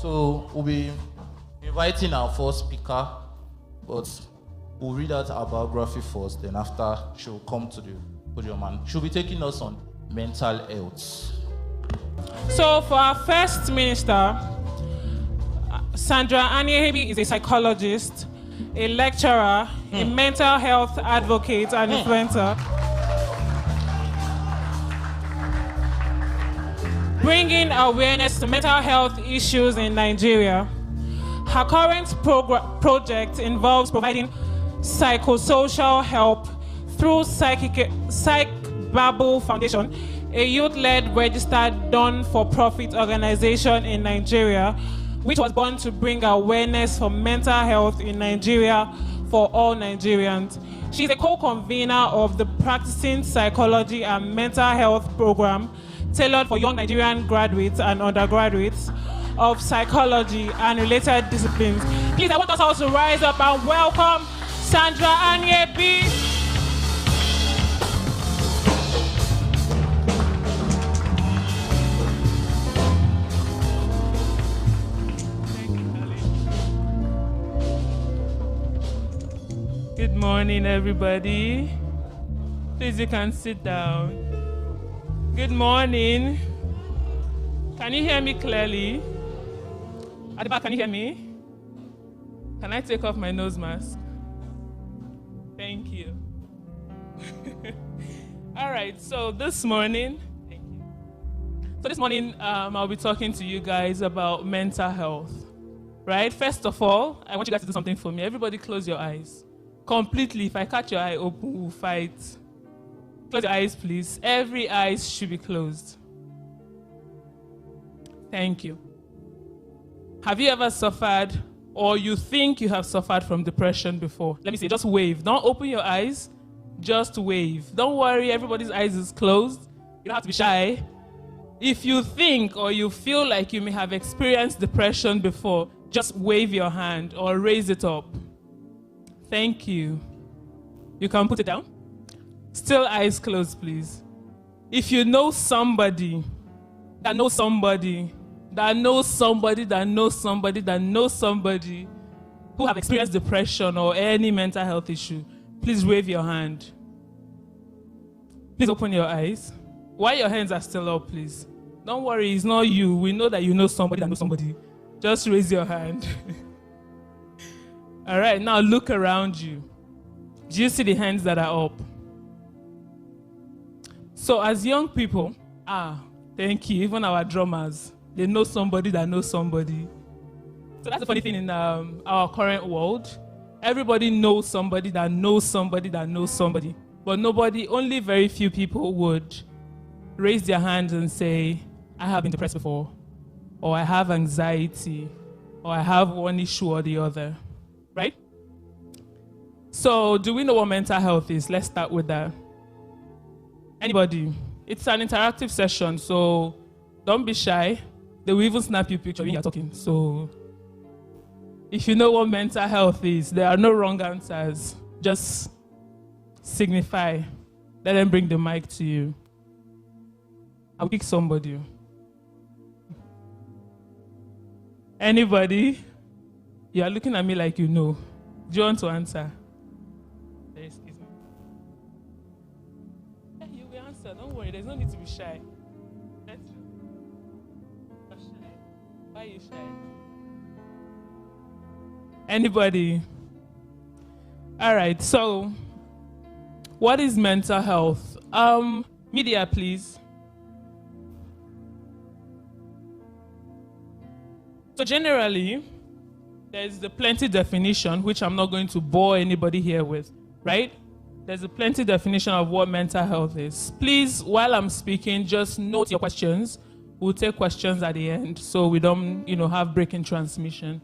So we'll be inviting our first speaker, but we'll read out our biography first, then after she'll come to the podium and she'll be taking us on mental health. So for our first minister, Sandra Anyahaebi is a psychologist, a lecturer, a mental health advocate, and influencer. Bringing awareness to mental health issues in Nigeria. Her current project involves providing psychosocial help through Preventable Foundation, a youth-led registered non-for-profit organization in Nigeria, which was born to bring awareness for mental health in Nigeria for all Nigerians. She's a co-convener of the Practicing Psychology and Mental Health program tailored for young Nigerian graduates and undergraduates of psychology and related disciplines. Please, I want us all to rise up and welcome Sandra Anyahaebi. Good morning, everybody. Please, you can sit down. Good morning. Can you hear me clearly? At the back, can you hear me? Can I take off my nose mask? Thank you. All right, so this morning, I'll be talking to you guys about mental health, right? First of all, I want you guys to do something for me. Everybody close your eyes. Completely, if I catch your eye open, we'll fight. Close your eyes, please. Every eye should be closed. Thank you. Have you ever suffered, or you think you have suffered from depression before? Let me see, just wave. Don't open your eyes, just wave. Don't worry, everybody's eyes is closed. You don't have to be shy. If you think or you feel like you may have experienced depression before, just wave your hand or raise it up. Thank you. You can put it down. Still eyes closed, please. If you know somebody that knows somebody that knows somebody that knows somebody that knows somebody who have experienced depression or any mental health issue, please wave your hand. Please open your eyes. While your hands are still up, please. Don't worry, it's not you. We know that you know somebody that knows somebody. Just raise your hand. All right, now look around you. Do you see the hands that are up? So as young people, thank you, even our drummers, they know somebody that knows somebody. So that's the funny thing in our current world. Everybody knows somebody that knows somebody that knows somebody. But only very few people would raise their hands and say, I have been depressed before, or I have anxiety, or I have one issue or the other. Right? So, do we know what mental health is? Let's start with that. Anybody? It's an interactive session, so don't be shy. They will even snap your picture when you're talking. So, if you know what mental health is, there are no wrong answers. Just signify. Let them bring the mic to you. I'll pick somebody. Anybody? You are looking at me like you know. Do you want to answer? Excuse me. Yeah, you will answer. Don't worry. There's no need to be shy. Let's do. You're shy. Why are you shy? Anybody? All right. So, what is mental health? Media, please. So generally, there's the plenty definition, which I'm not going to bore anybody here with, right? There's a plenty definition of what mental health is. Please, while I'm speaking, just note your questions. We'll take questions at the end so we don't, have break in transmission.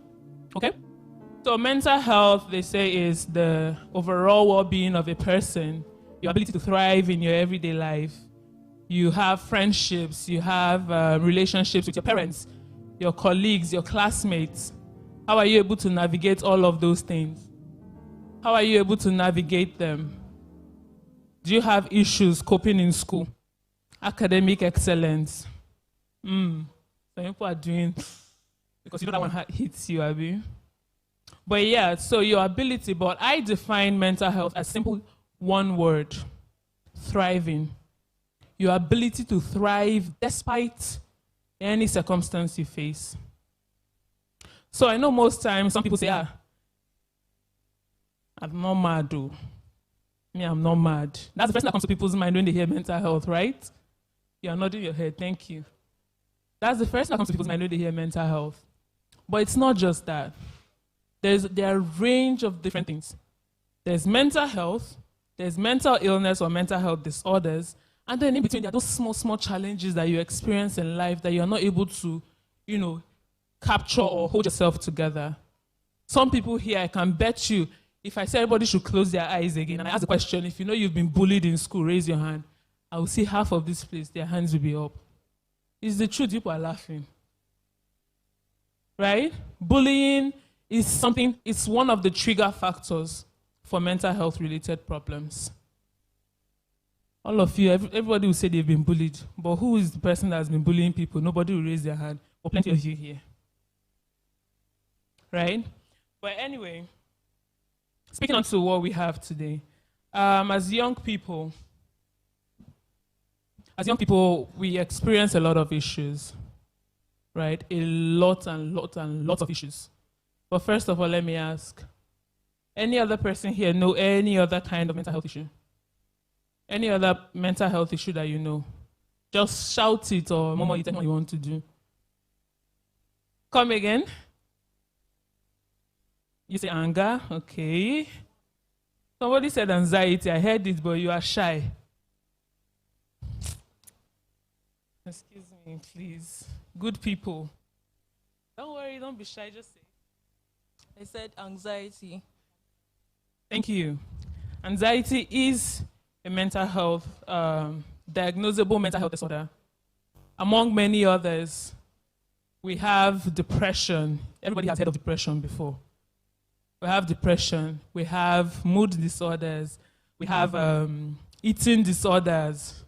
Okay? So mental health, they say, is the overall well-being of a person, your ability to thrive in your everyday life. You have friendships, you have relationships with your parents, your colleagues, your classmates. How are you able to navigate all of those things? How are you able to navigate them? Do you have issues coping in school? Academic excellence. Some people are doing Because you know that one hits you, Abby. But yeah, so your ability, but I define mental health as simple one word: thriving. Your ability to thrive despite any circumstance you face. So I know most times some people say, I'm not mad, though. Me, I'm not mad. That's the first thing that comes to people's mind when they hear mental health, right? You're nodding your head, thank you. That's the first thing that comes to people's mind when they hear mental health. But it's not just that. There are a range of different things. There's mental health, there's mental illness or mental health disorders, and then in between there are those small challenges that you experience in life that you're not able to, capture or hold yourself together. Some people here, I can bet you, if I say everybody should close their eyes again, and I ask the question, if you know you've been bullied in school, raise your hand. I will see half of this place, their hands will be up. It's the truth, people are laughing. Right? Bullying is something, it's one of the trigger factors for mental health related problems. All of you, everybody will say they've been bullied, but who is the person that has been bullying people? Nobody will raise their hand, but plenty of you here. Right? But anyway, speaking on to what we have today, as young people, we experience a lot of issues, right? A lot of issues. But first of all, let me ask, any other person here know any other kind of mental health issue? Any other mental health issue that you know? Just shout it or mama, you tell me what you want to do. Come again. You say anger, okay. Somebody said anxiety, I heard it, but you are shy. Excuse me, please. Good people. Don't worry, don't be shy, just say. I said anxiety. Thank you. Anxiety is a mental health, diagnosable mental health disorder. Among many others, we have depression. Everybody has heard of depression before. We have depression, we have mood disorders, we have eating disorders,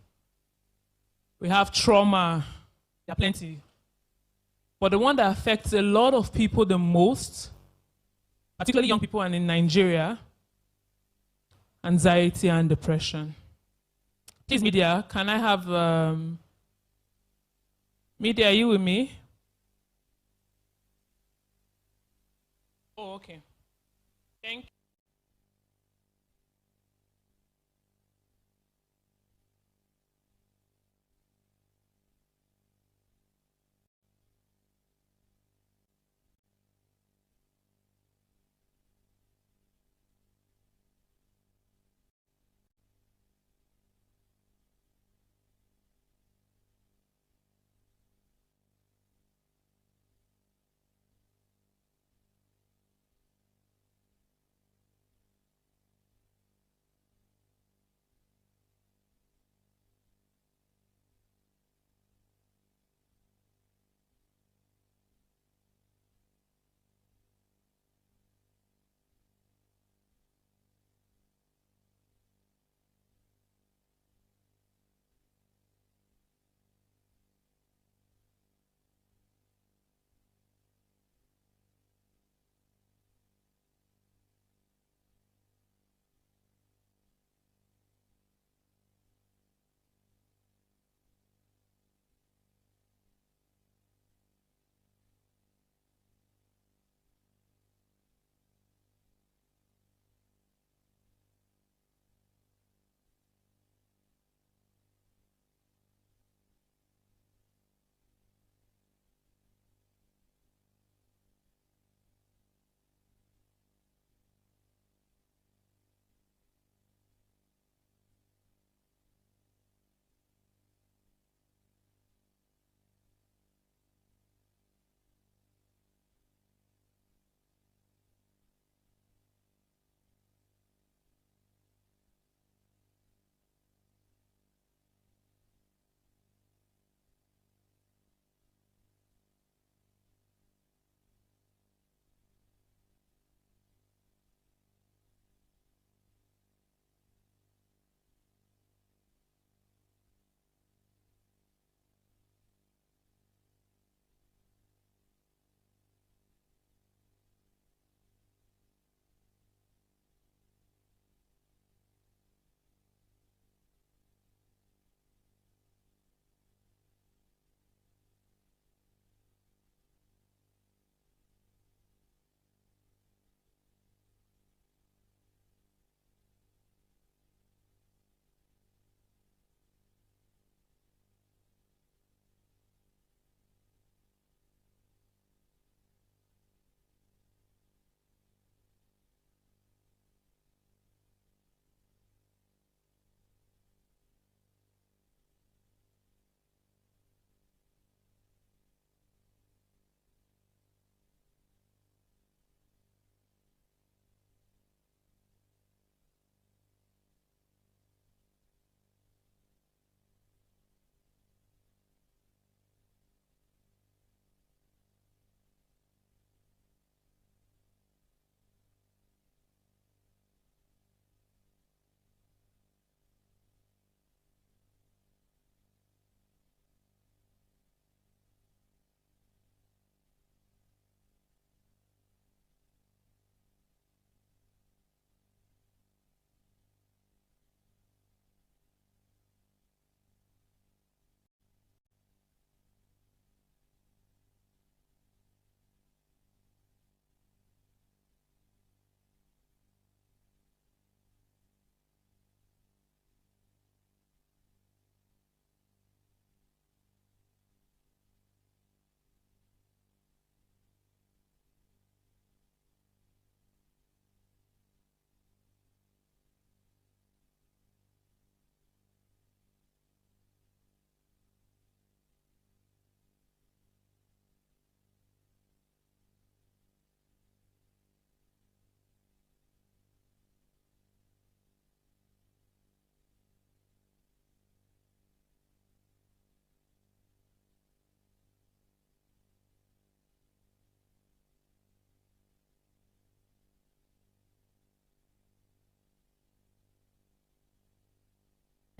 we have trauma. There are plenty. But the one that affects a lot of people the most, particularly young people and in Nigeria, anxiety and depression. Please, media, can I have... media, are you with me? Oh, okay. Thank you.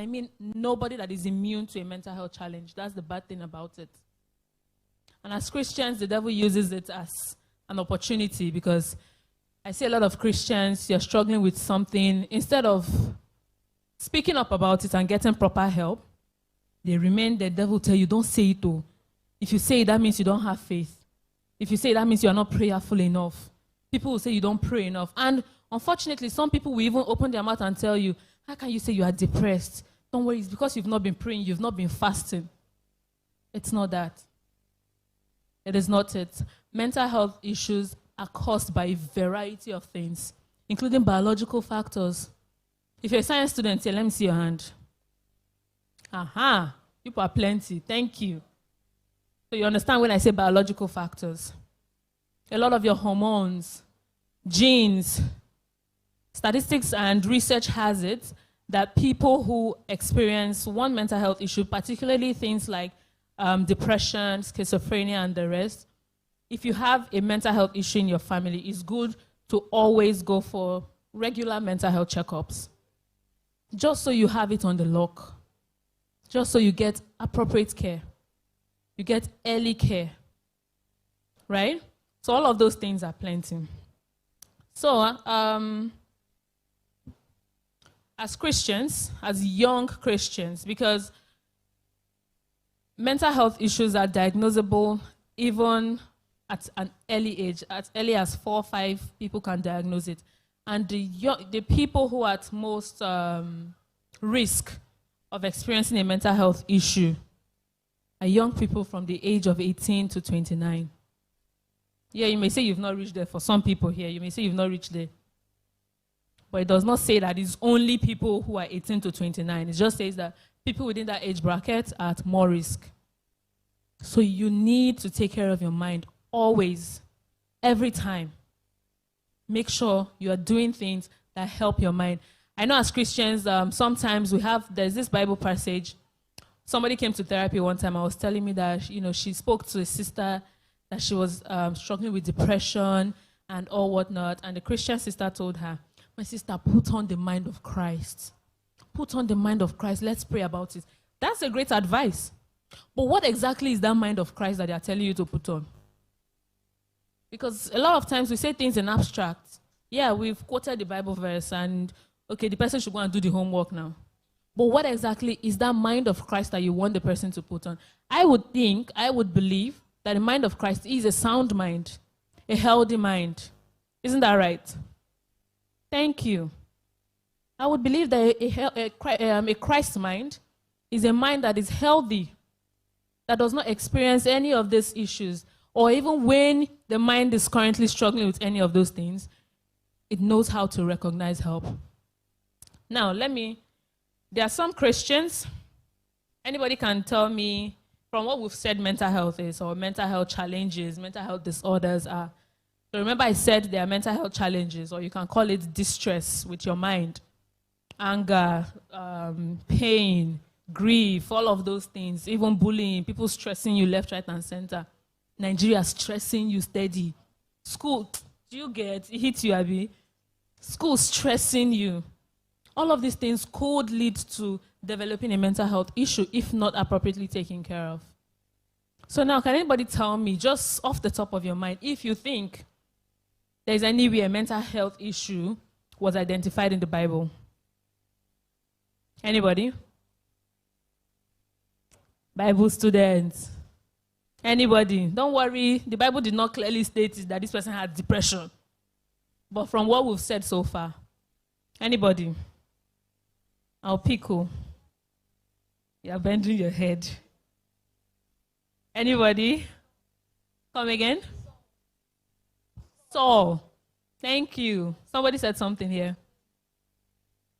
I mean, nobody that is immune to a mental health challenge. That's the bad thing about it. And as Christians, the devil uses it as an opportunity, because I see a lot of Christians, you're struggling with something. Instead of speaking up about it and getting proper help, they remain, the devil tell you, don't say it though. If you say it, that means you don't have faith. If you say it, that means you are not prayerful enough. People will say you don't pray enough. And unfortunately, some people will even open their mouth and tell you, how can you say you are depressed? Don't worry, it's because you've not been praying, you've not been fasting. It's not that. It is not it. Mental health issues are caused by a variety of things, including biological factors. If you're a science student here, let me see your hand. Aha, people are plenty. Thank you. So you understand when I say biological factors. A lot of your hormones, genes, statistics and research has it that people who experience one mental health issue, particularly things like depression, schizophrenia, and the rest, if you have a mental health issue in your family, it's good to always go for regular mental health checkups, just so you have it on the lock, just so you get appropriate care, you get early care, right? So all of those things are plenty. So as Christians, as young Christians, because mental health issues are diagnosable even at an early age, as early as 4 or 5 people can diagnose it. And the people who are at most risk of experiencing a mental health issue are young people from the age of 18 to 29. Yeah, you may say you've not reached there. For some people here, you may say you've not reached there. But it does not say that it's only people who are 18 to 29. It just says that people within that age bracket are at more risk. So you need to take care of your mind always, every time. Make sure you are doing things that help your mind. I know as Christians, sometimes there's this Bible passage. Somebody came to therapy one time. I was telling me that, she spoke to a sister that she was struggling with depression and all whatnot. And the Christian sister told her, my sister, put on the mind of Christ. Put on the mind of Christ. Let's pray about it. That's a great advice. But what exactly is that mind of Christ that they are telling you to put on? Because a lot of times we say things in abstract. Yeah, we've quoted the Bible verse and, okay, the person should go and do the homework now. But what exactly is that mind of Christ that you want the person to put on? I would believe that the mind of Christ is a sound mind, a healthy mind. Isn't that right? Thank you. I would believe that a Christ mind is a mind that is healthy, that does not experience any of these issues, or even when the mind is currently struggling with any of those things, it knows how to recognize help. Now, there are some Christians, anybody can tell me from what we've said mental health is, or mental health challenges, mental health disorders are. So remember I said there are mental health challenges, or you can call it distress with your mind, anger, pain, grief, all of those things, even bullying, people stressing you left, right, and center. Nigeria stressing you steady. School, do you get, it hits you, Abby? School stressing you. All of these things could lead to developing a mental health issue if not appropriately taken care of. So now, can anybody tell me, just off the top of your mind, if you think there's anywhere a mental health issue was identified in the Bible? Anybody? Bible students? Anybody? Don't worry, the Bible did not clearly state that this person had depression. But from what we've said so far, anybody? I'll pick who? You're bending your head. Anybody? Come again? Saul. Thank you. Somebody said something here.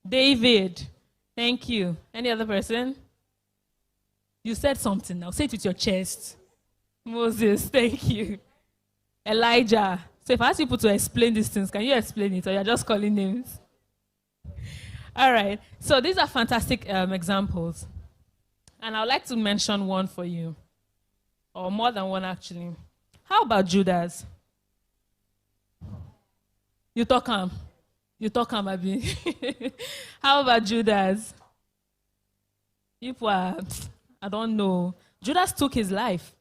David. Thank you. Any other person? You said something now. Say it with your chest. Moses. Thank you. Elijah. So if I ask people to explain these things, can you explain it, or you're just calling names? All right. So these are fantastic examples. And I'd like to mention one for you. Or more than one, actually. How about Judas? You talk him, Abi. How about Judas? People are, I don't know. Judas took his life.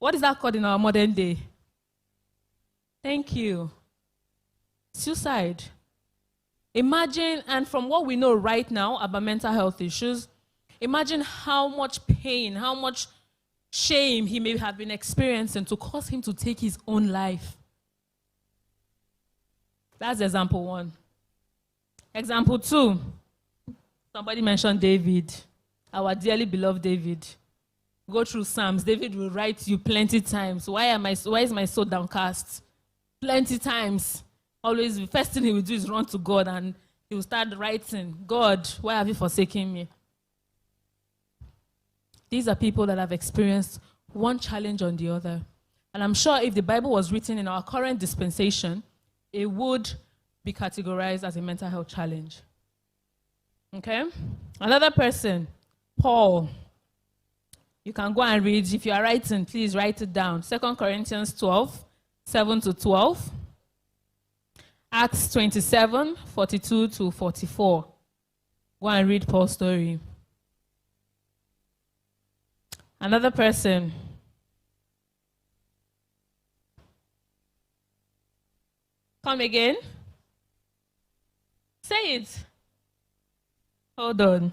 What is that called in our modern day? Thank you. Suicide. Imagine, and from what we know right now about mental health issues, imagine how much pain, how much shame he may have been experiencing to cause him to take his own life. That's example 1. Example 2. Somebody mentioned David, our dearly beloved David. Go through Psalms. David will write you plenty times. Why is my soul downcast? Plenty times. Always, the first thing he will do is run to God and he will start writing, God, why have you forsaken me? These are people that have experienced one challenge on the other. And I'm sure if the Bible was written in our current dispensation, it would be categorized as a mental health challenge. Okay? Another person, Paul. You can go and read. If you are writing, please write it down. 2 Corinthians 12, 7 to 12. Acts 27, 42 to 44. Go and read Paul's story. Another person. Come again. Say it. Hold on. I'm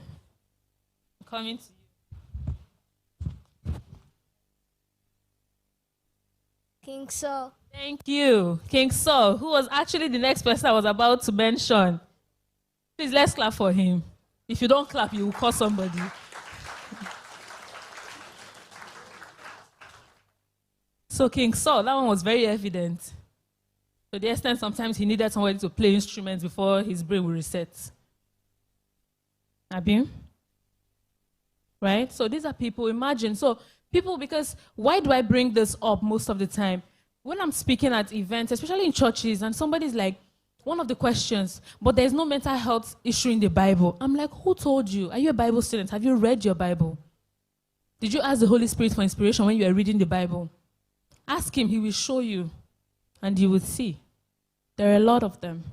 coming to you. King Saul. Thank you. King Saul, who was actually the next person I was about to mention. Please, let's clap for him. If you don't clap, you will call somebody. So King Saul, that one was very evident. To the extent sometimes he needed somebody to play instruments before his brain would reset. Abi? Right? So these are people, imagine. So people, because why do I bring this up most of the time? When I'm speaking at events, especially in churches, and somebody's like, one of the questions, but there's no mental health issue in the Bible. I'm like, who told you? Are you a Bible student? Have you read your Bible? Did you ask the Holy Spirit for inspiration when you were reading the Bible? Ask him, he will show you, and you will see. There are a lot of them.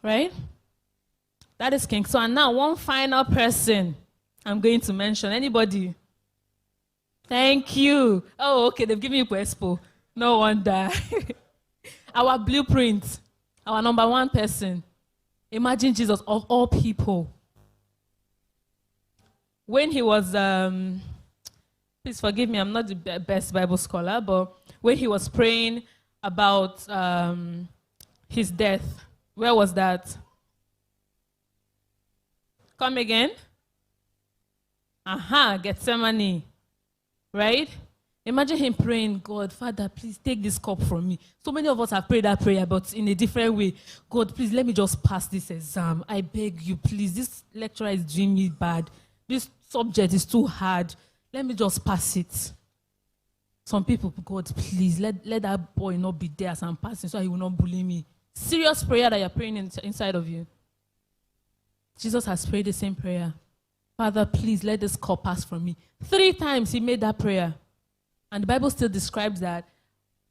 Right? That is King. So, and now one final person I'm going to mention. Anybody? Thank you. Oh, okay, they've given you Expo. No wonder. Our blueprint, our number 1 person. Imagine Jesus of all people. When he was, please forgive me, I'm not the best Bible scholar, but when he was praying about his death, where was that? Come again? Gethsemane. Right? Imagine him praying, God, Father, please take this cup from me. So many of us have prayed that prayer, but in a different way. God, please let me just pass this exam. I beg you, please. This lecturer is doing me bad. This subject is too hard. Let me just pass it. Some people, God, please, let that boy not be there as I'm passing so he will not bully me. Serious prayer that you're praying inside of you. Jesus has prayed the same prayer. Father, please let this cup pass from me. 3 times he made that prayer. And the Bible still describes that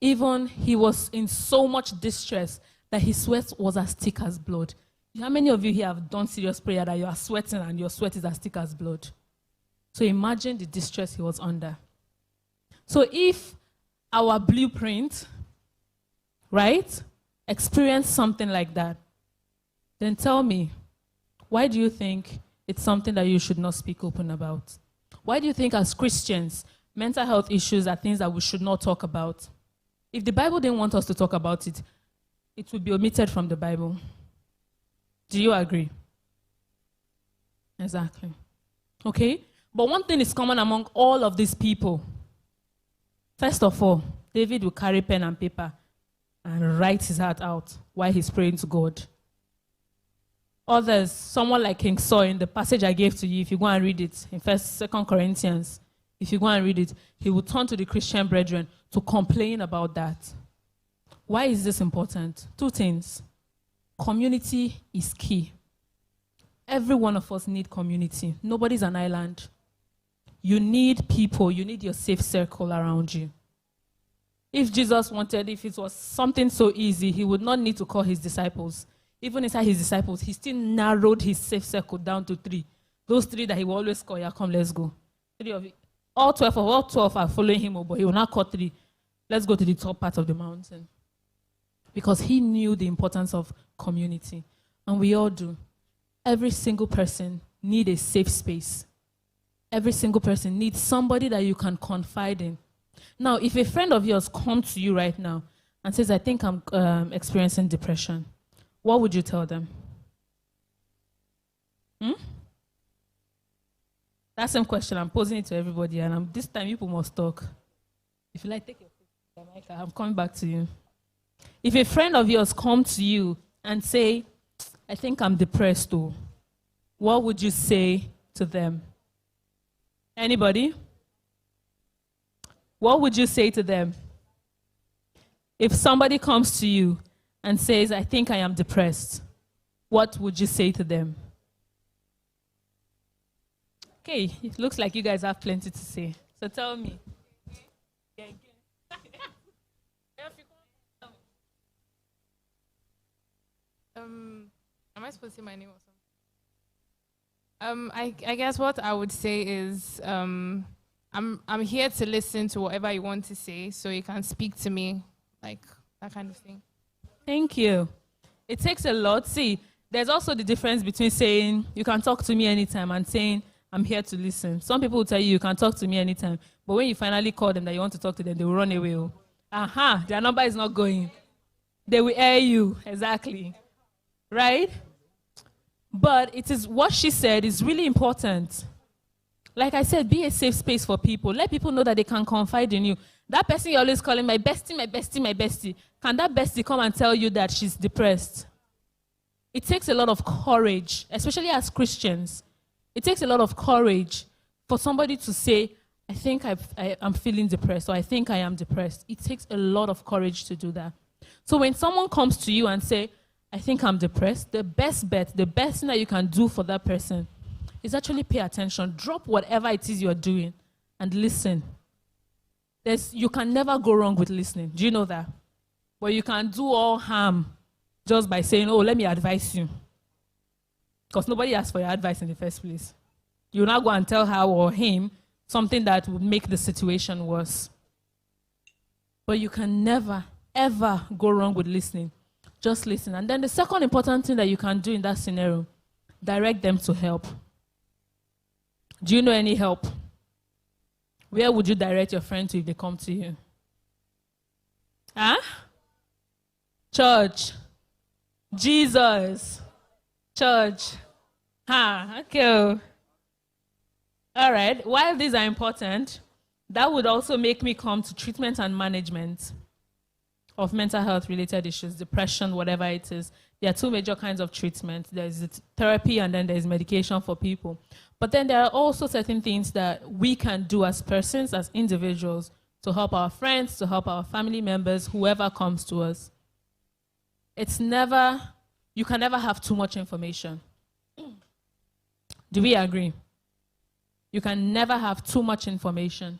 even he was in so much distress that his sweat was as thick as blood. How many of you here have done serious prayer that you are sweating and your sweat is as thick as blood? So imagine the distress he was under. So if our blueprint, right, experienced something like that, then tell me, why do you think it's something that you should not speak open about? Why do you think as Christians, mental health issues are things that we should not talk about? If the Bible didn't want us to talk about it, it would be omitted from the Bible. Do you agree? Exactly. Okay? But one thing is common among all of these people. First of all, David will carry pen and paper and write his heart out while he's praying to God. Others, someone like King Saul, in the passage I gave to you, if you go and read it in 2 Corinthians, if you go and read it, he will turn to the Christian brethren to complain about that. Why is this important? 2 things. Community is key. Every one of us need community. Nobody's an island. You need people. You need your safe circle around you. If Jesus wanted, if it was something so easy, he would not need to call his disciples. Even inside his disciples, he still narrowed his safe circle down to 3 Those 3 that he will always call, yeah, come, let's go. 3 of you. All 12 are following him, but he will not call 3. Let's go to the top part of the mountain. Because he knew the importance of community. And we all do. Every single person needs a safe space. Every single person needs somebody that you can confide in. Now, if a friend of yours comes to you right now and says, I think I'm experiencing depression, what would you tell them? That same question, I'm posing it to everybody, and this time people must talk. If you like, take your mic, I'm coming back to you. If a friend of yours comes to you and say, I think I'm depressed too, what would you say to them? Anybody? What would you say to them? If somebody comes to you and says, I think I am depressed, what would you say to them? Okay, it looks like you guys have plenty to say. So tell me. Am I supposed to say my name or something? I guess what I would say is I'm here to listen to whatever you want to say, so you can speak to me, like that kind of thing. Thank you. It takes a lot. See, there's also the difference between saying you can talk to me anytime and saying I'm here to listen. Some people will tell you can talk to me anytime, but when you finally call them that you want to talk to them, they will run away. Their number is not going. They will air you, exactly. Right? But it is what she said is really important. Like I said, be a safe space for people. Let people know that they can confide in you. That person you're always calling my bestie, my bestie, my bestie. Can that bestie come and tell you that she's depressed? It takes a lot of courage, especially as Christians. It takes a lot of courage for somebody to say, I think I'm feeling depressed, or I think I am depressed. It takes a lot of courage to do that. So when someone comes to you and say, I think I'm depressed, the best bet, the best thing that you can do for that person is actually pay attention. Drop whatever it is you're doing and listen. You can never go wrong with listening. Do you know that? But you can do all harm just by saying, oh, let me advise you. Because nobody asked for your advice in the first place. You'll not go and tell her or him something that would make the situation worse. But you can never, ever go wrong with listening. Just listen. And then the second important thing that you can do in that scenario, direct them to help. Do you know any help? Where would you direct your friend to if they come to you? Church. Jesus. Church. Okay. All right. While these are important, that would also make me come to treatment and management of mental health related issues, depression, whatever it is. There are 2 major kinds of treatment. There's therapy and then there's medication for people. But then there are also certain things that we can do as persons, as individuals, to help our friends, to help our family members, whoever comes to us. You can never have too much information. Do we agree? You can never have too much information,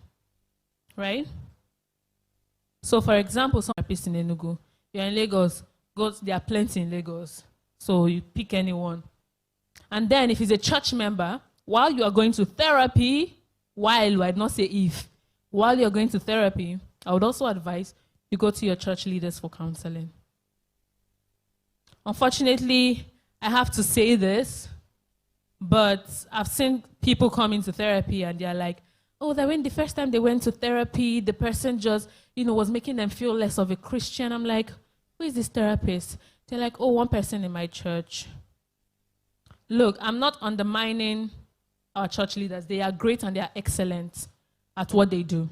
right? So, for example, some therapists in Enugu, you're in Lagos, there are plenty in Lagos, so you pick anyone. And then if he's a church member, while you are going to therapy, I'd not say if, while you're going to therapy, I would also advise you go to your church leaders for counseling. Unfortunately, I have to say this, but I've seen people come into therapy and they're like, oh, that when the first time they went to therapy, the person just, was making them feel less of a Christian. I'm like, who is this therapist? They're like, oh, one person in my church. Look, I'm not undermining our church leaders. They are great and they are excellent at what they do,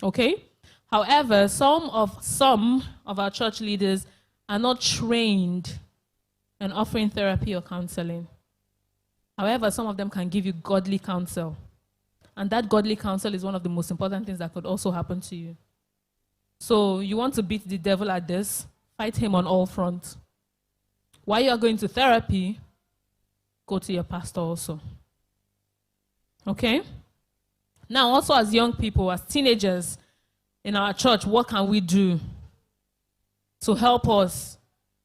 okay? However, some of our church leaders are not trained in offering therapy or counseling. However, some of them can give you godly counsel. And that godly counsel is one of the most important things that could also happen to you. So you want to beat the devil at this, fight him on all fronts. While you are going to therapy, go to your pastor also. Okay? Now, also as young people, as teenagers in our church, what can we do to help us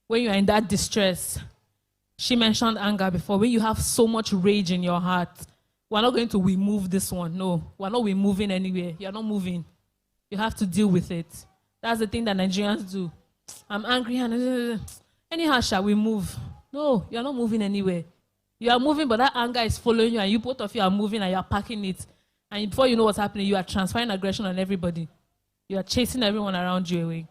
when you are in that distress? She mentioned anger before. When you have so much rage in your heart, we're not going to remove this one. No, we're not moving anywhere. You're not moving. You have to deal with it. That's the thing that Nigerians do. I'm angry and anyhow shall we move? No, you're not moving anywhere. You are moving, but that anger is following you, and you both of you are moving and you are packing it. And before you know what's happening, you are transferring aggression on everybody. You are chasing everyone around you away.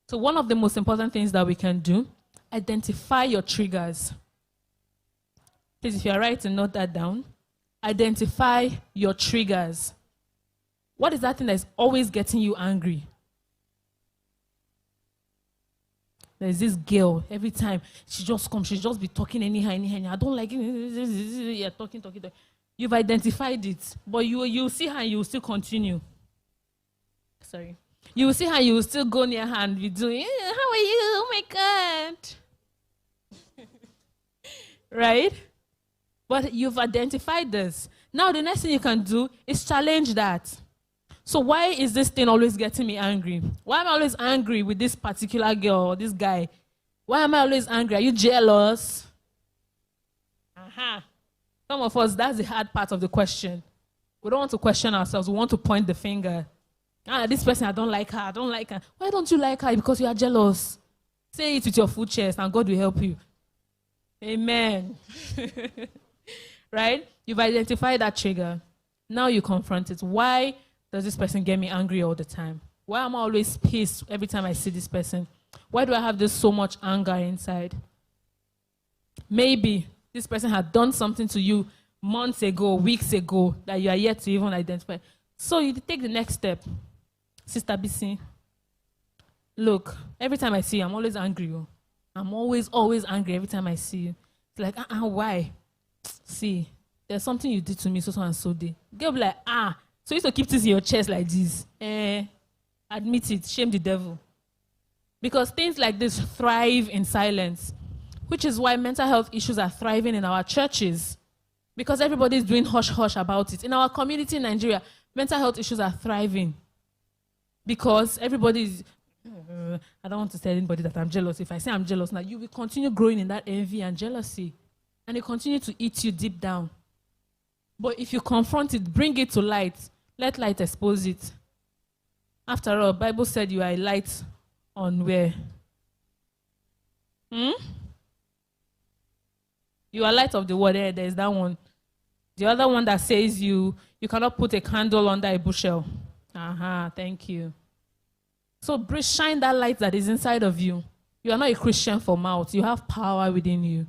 So one of the most important things that we can do, identify your triggers. Please, if you are writing, note that down. Identify your triggers. What is that thing that's always getting you angry? There's this girl, every time she just comes, she just be talking anyhow. I don't like it. You're talking. You've identified it, but you see her and you will still continue. Sorry. You will see her and you will still go near her and be doing, how are you? Oh my God. Right? But you've identified this. Now the next thing you can do is challenge that. So why is this thing always getting me angry? Why am I always angry with this particular girl or this guy? Why am I always angry? Are you jealous? Some of us, that's the hard part of the question. We don't want to question ourselves. We want to point the finger. This person, I don't like her. I don't like her. Why don't you like her? Because you are jealous. Say it with your full chest and God will help you. Amen. Right? You've identified that trigger. Now you confront it. Why does this person get me angry all the time? Why am I always pissed every time I see this person? Why do I have this so much anger inside? Maybe this person had done something to you months ago, weeks ago, that you are yet to even identify. So you take the next step. Sister BC, look, every time I see you, I'm always angry. I'm always angry every time I see you. It's like, why? See, there's something you did to me so and so day. Girl be like, so you used to keep this in your chest like this. Admit it, shame the devil. Because things like this thrive in silence, which is why mental health issues are thriving in our churches. Because everybody is doing hush-hush about it. In our community in Nigeria, mental health issues are thriving. Because everybody is, I don't want to tell anybody that I'm jealous. If I say I'm jealous now, you will continue growing in that envy and jealousy. And it continue to eat you deep down. But if you confront it, bring it to light. Let light expose it. After all, Bible said you are a light on where? You are light of the world. There's that one. The other one that says you cannot put a candle under a bushel. Thank you. So shine that light that is inside of you. You are not a Christian for mouth. You have power within you.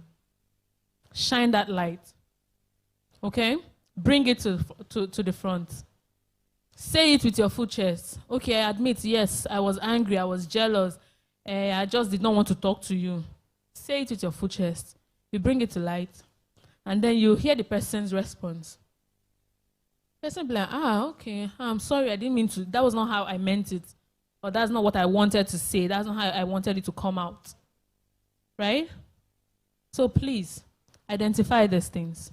Shine that light. Okay? Bring it to the front. Say it with your full chest. Okay, I admit, yes, I was angry, I was jealous. I just did not want to talk to you. Say it with your full chest. You bring it to light. And then you hear the person's response. The person be like, okay, I'm sorry, I didn't mean to. That was not how I meant it. Or that's not what I wanted to say. That's not how I wanted it to come out. Right? So please, identify these things.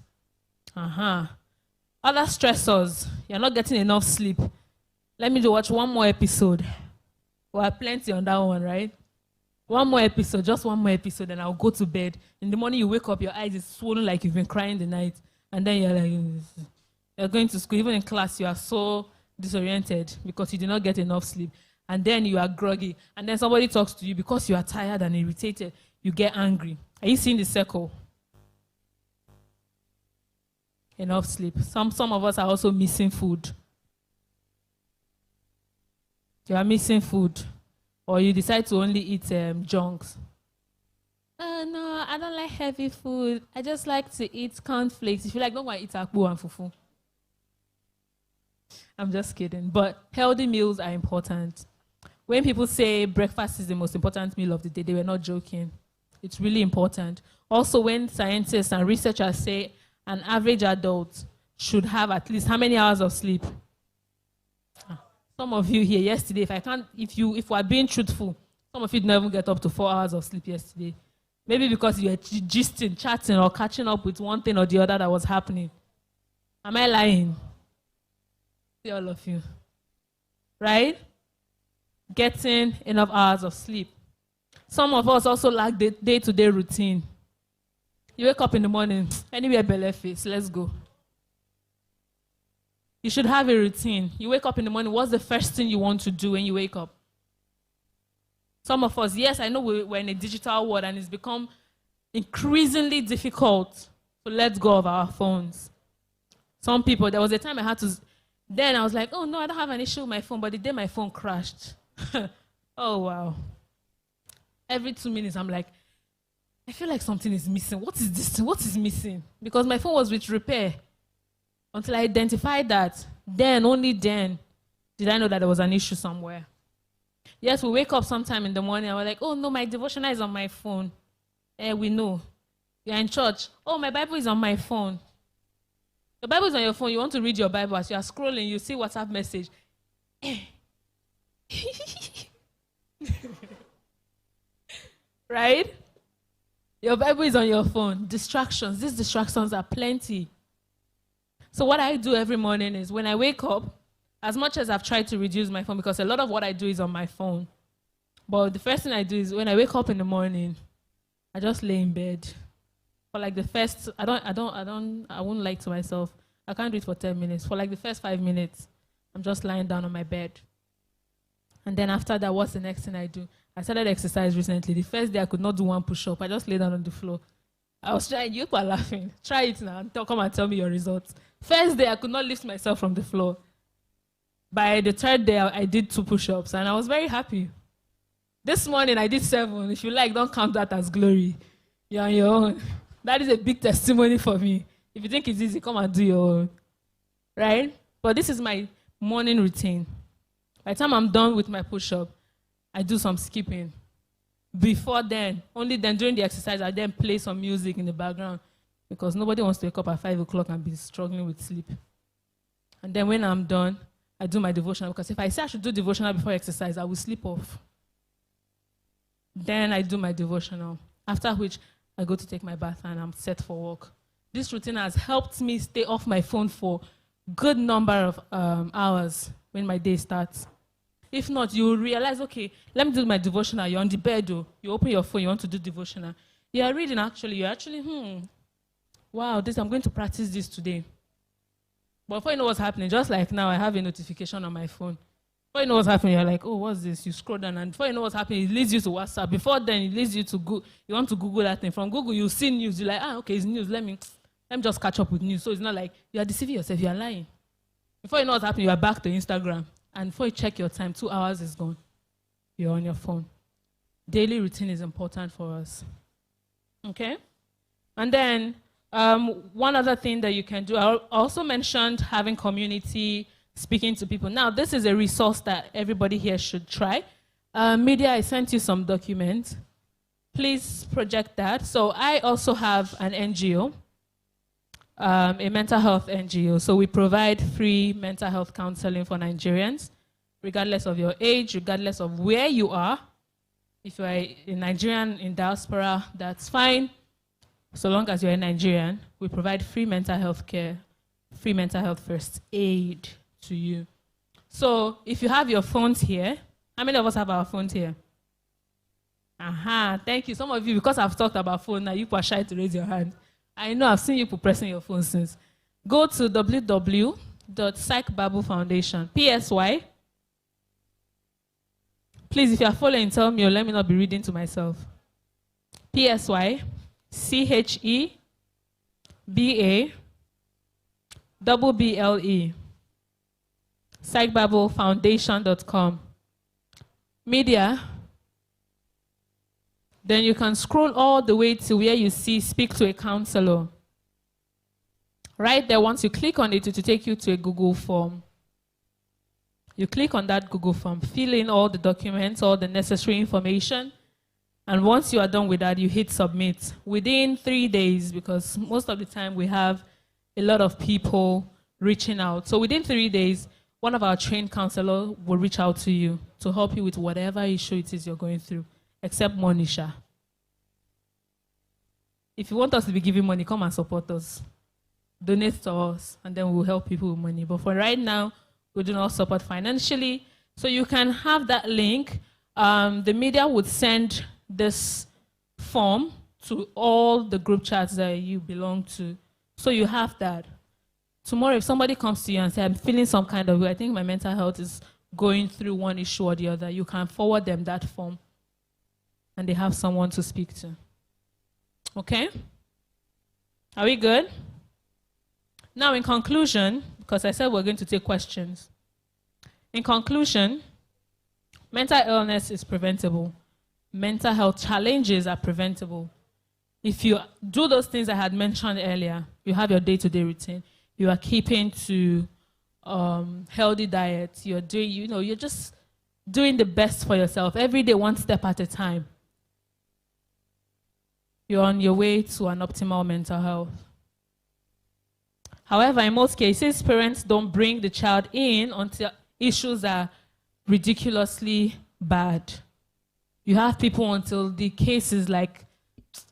Other stressors. You're not getting enough sleep. Let me watch one more episode. We have plenty on that one, right? One more episode, just one more episode, and I'll go to bed. In the morning, you wake up, your eyes is swollen like you've been crying the night. And then you're going to school. Even in class, you are so disoriented because you did not get enough sleep. And then you are groggy. And then somebody talks to you because you are tired and irritated. You get angry. Are you seeing the circle? Enough sleep. Some of us are also missing food. You are missing food. Or you decide to only eat junks. No, I don't like heavy food. I just like to eat cornflakes. If you like, don't want to eat akpu and fufu. I'm just kidding. But healthy meals are important. When people say breakfast is the most important meal of the day, they were not joking. It's really important. Also, when scientists and researchers say an average adult should have at least how many hours of sleep? Some of you here yesterday, if we're being truthful, some of you didn't even get up to 4 hours of sleep yesterday. Maybe because you were gisting, chatting, or catching up with one thing or the other that was happening. Am I lying? See all of you. Right? Getting enough hours of sleep. Some of us also lack the day-to-day routine. You wake up in the morning, anywhere belly face, let's go. You should have a routine. You wake up in the morning, what's the first thing you want to do when you wake up? Some of us, yes, I know we're in a digital world and it's become increasingly difficult to let go of our phones. Some people, there was a time I had to, then I was like, oh no, I don't have an issue with my phone, but the day my phone crashed, oh wow. Every 2 minutes, I'm like, I feel like something is missing. What is this? What is missing? Because my phone was with repair. Until I identified that, then, only then, did I know that there was an issue somewhere. Yes, we wake up sometime in the morning and we're like, oh no, my devotional is on my phone. We know. You're in church. Oh, my Bible is on my phone. The Bible is on your phone. You want to read your Bible. As you are scrolling, you see WhatsApp message. Right? Your Bible is on your phone. Distractions. These distractions are plenty. So what I do every morning is when I wake up, as much as I've tried to reduce my phone, because a lot of what I do is on my phone. But the first thing I do is when I wake up in the morning, I just lay in bed. For like the first, I won't lie to myself. I can't do it for 10 minutes. For like the first 5 minutes, I'm just lying down on my bed. And then after that, what's the next thing I do? I started exercise recently. The first day I could not do one push-up. I just lay down on the floor. I was trying, you were laughing. Try it now. Come and tell me your results. First day, I could not lift myself from the floor. By the third day, I did 2 push-ups, and I was very happy. This morning, I did 7. If you like, don't count that as glory. You're on your own. That is a big testimony for me. If you think it's easy, come and do your own. Right? But this is my morning routine. By the time I'm done with my push-up, I do some skipping. Before then, only then during the exercise, I then play some music in the background because nobody wants to wake up at 5 o'clock and be struggling with sleep. And then when I'm done, I do my devotional because if I say I should do devotional before exercise, I will sleep off. Then I do my devotional, after which I go to take my bath and I'm set for work. This routine has helped me stay off my phone for a good number of hours when my day starts. If not, you will realize, okay, let me do my devotional. You're on the bed, though. You open your phone, you want to do devotional. You are reading, actually. You're actually, wow, I'm going to practice this today. But before you know what's happening, just like now, I have a notification on my phone. Before you know what's happening, you're like, oh, what's this? You scroll down, and before you know what's happening, it leads you to WhatsApp. Before then, it leads you to Google. You want to Google that thing. From Google, you see news. You're like, okay, it's news. Let me just catch up with news. So it's not like you are deceiving yourself. You are lying. Before you know what's happening, you are back to Instagram. And before you check your time, 2 hours is gone. You're on your phone. Daily routine is important for us. Okay? And then one other thing that you can do, I also mentioned having community, speaking to people. Now, this is a resource that everybody here should try. Media, I sent you some documents. Please project that. So I also have an NGO, a mental health NGO. So we provide free mental health counseling for Nigerians, regardless of your age, regardless of where you are. If you're a Nigerian in diaspora, that's fine. So long as you're a Nigerian, we provide free mental health care, free mental health first aid to you. So if you have your phones here, how many of us have our phones here? Thank you. Some of you, because I've talked about phone, now you are shy to raise your hand. I know, I've seen you pressing your phone since. Go to www.psychbible foundation, PSY. Please, if you are following, tell me or let me not be reading to myself. PSY, CHEBABBLE, psychbiblefoundation.com. Media. Then you can scroll all the way to where you see speak to a counselor. Right there, once you click on it, it will take you to a Google form. You click on that Google form, fill in all the documents, all the necessary information, and once you are done with that, you hit submit. Within 3 days, because most of the time we have a lot of people reaching out. So within 3 days, one of our trained counselors will reach out to you to help you with whatever issue it is you're going through. Except Monisha. If you want us to be giving money, come and support us. Donate to us, and then we'll help people with money. But for right now, we do not support financially. So you can have that link. The media would send this form to all the group chats that you belong to. So you have that. Tomorrow, if somebody comes to you and says, I'm feeling some kind of way, I think my mental health is going through one issue or the other, you can forward them that form and they have someone to speak to. Okay? Are we good? Now, in conclusion, because I said we're going to take questions. In conclusion, mental illness is preventable. Mental health challenges are preventable. If you do those things I had mentioned earlier, you have your day-to-day routine, you are keeping to healthy diet, you're doing, you're just doing the best for yourself every day, one step at a time. You're on your way to an optimal mental health. However, in most cases, parents don't bring the child in until issues are ridiculously bad. You have people until the case is like,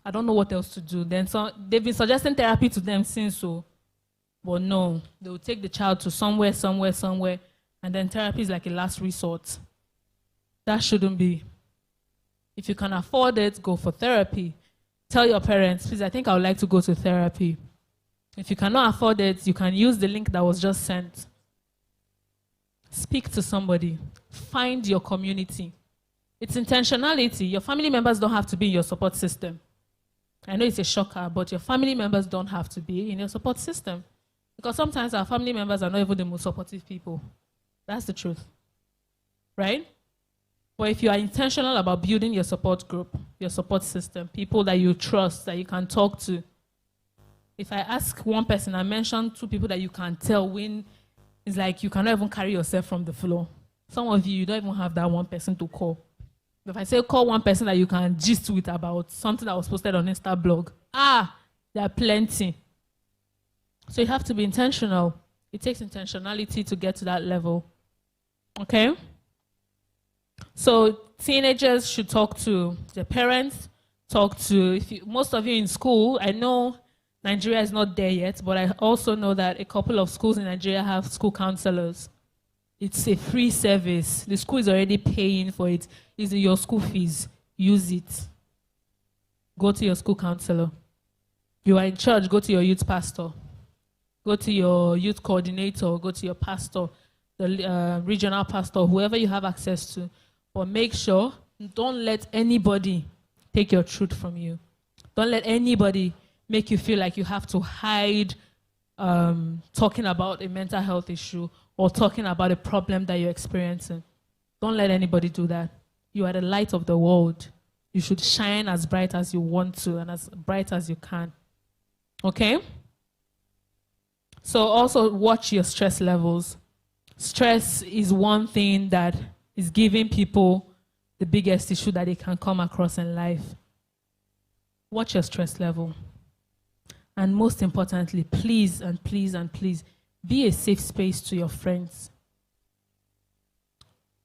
I don't know what else to do. Then they've been suggesting therapy to them since so. But no, they will take the child to somewhere, and then therapy is like a last resort. That shouldn't be. If you can afford it, go for therapy. Tell your parents, please, I think I would like to go to therapy. If you cannot afford it, you can use the link that was just sent. Speak to somebody. Find your community. It's intentionality. Your family members don't have to be in your support system. I know it's a shocker, but your family members don't have to be in your support system. Because sometimes our family members are not even the most supportive people. That's the truth. Right? But if you are intentional about building your support group, your support system, people that you trust, that you can talk to. If I ask one person, I mention two people that you can tell when it's like you cannot even carry yourself from the floor. Some of you don't even have that one person to call. If I say call one person that you can gist with about something that was posted on Insta blog, there are plenty. So you have to be intentional. It takes intentionality to get to that level. Okay? So teenagers should talk to their parents, most of you in school, I know Nigeria is not there yet, but I also know that a couple of schools in Nigeria have school counselors. It's a free service. The school is already paying for it. It's in your school fees. Use it. Go to your school counselor. You are in church, go to your youth pastor. Go to your youth coordinator, go to your pastor, the regional pastor, whoever you have access to. But make sure, don't let anybody take your truth from you. Don't let anybody make you feel like you have to hide talking about a mental health issue or talking about a problem that you're experiencing. Don't let anybody do that. You are the light of the world. You should shine as bright as you want to and as bright as you can. Okay? So also watch your stress levels. Stress is one thing that is giving people the biggest issue that they can come across in life. Watch your stress level. And most importantly, please and please and please, be a safe space to your friends.